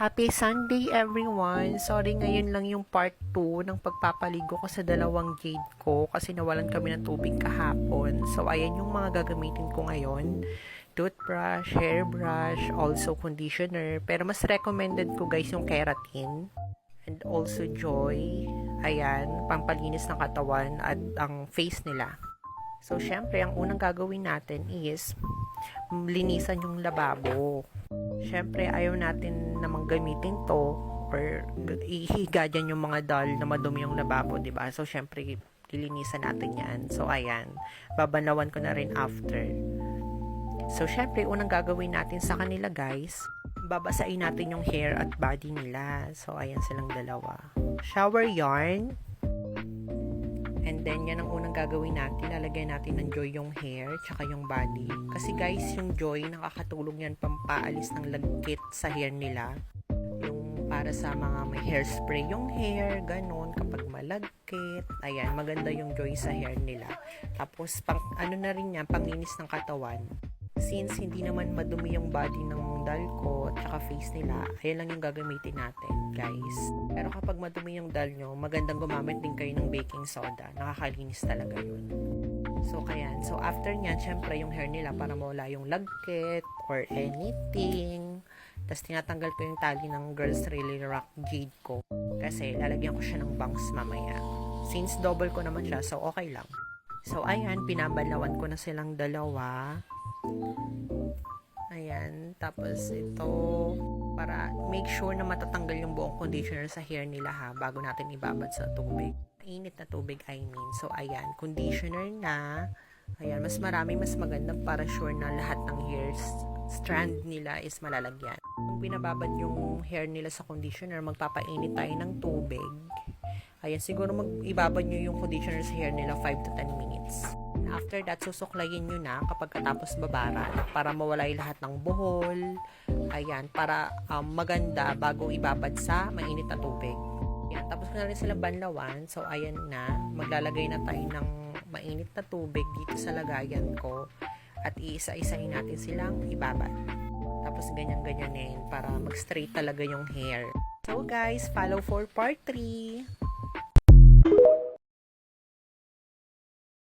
Happy Sunday everyone! Sorry ngayon lang yung part 2 ng pagpapaligo ko sa dalawang jade ko kasi nawalan kami ng tubig kahapon. So ayan yung mga gagamitin ko ngayon. Toothbrush, hairbrush, also conditioner. Pero mas recommended ko guys yung keratin. And also Joy. Ayan, pampalinis ng katawan at ang face nila. So syempre, ang unang gagawin natin is linisan yung lababo. Syempre, ayaw natin namang gamitin to or ihiga dyan yung mga doll na madumi yung lababo, ba diba? So, syempre, lilinisan natin yan. So, ayan. Babanawan ko na rin after. So, syempre, unang gagawin natin sa kanila, guys, babasain natin yung hair at body nila. So, ayan silang dalawa. Shower yarn. And then, yan ang unang gagawin natin. Lalagyan natin ng Joy yung hair, tsaka yung body. Kasi guys, yung Joy, nakakatulong yan pampaalis ng lagkit sa hair nila. Yung para sa mga may hairspray yung hair, ganun, kapag malagkit. Ayan, maganda yung Joy sa hair nila. Tapos, ano na rin yan, panglinis ng katawan. Since hindi naman madumi yung body ng doll ko at saka face nila, ayan lang yung gagamitin natin, guys. Pero kapag madumi yung doll nyo, magandang gumamit din kayo ng baking soda. Nakakalinis talaga yun. So, kayan. So, after nyan, syempre yung hair nila para mawala yung lagkit or anything. Tapos, tinatanggal ko yung tali ng Girls Really Rock Jade ko. Kasi, lalagyan ko siya ng bangs mamaya. Since double ko naman siya, so okay lang. So, ayan, pinabalawan ko na silang dalawa. Ayan, tapos ito para make sure na matatanggal yung buong conditioner sa hair nila ha bago natin ibabad sa tubig. Init na tubig, I mean. So ayan, conditioner na. Ayan, mas marami, mas maganda para sure na lahat ng hair strand nila is malalagyan. Kung binababad yung hair nila sa conditioner, magpapainit tayo ng tubig. Ayan, siguro ibabad nyo yung conditioner sa hair nila 5 to 10 minutes. After that, susuklayin nyo na kapag katapos babaran para mawala yung lahat ng buhol. Ayan, para maganda bago ibabad sa mainit na tubig. Ayan, tapos ko na rin sila banlawan. So, ayan na. Maglalagay na tayo ng mainit na tubig dito sa lagayan ko. At iisa-isahin natin silang ibabad. Tapos, ganyan-ganyanin para mag-straight talaga yung hair. So, guys, follow for part 3.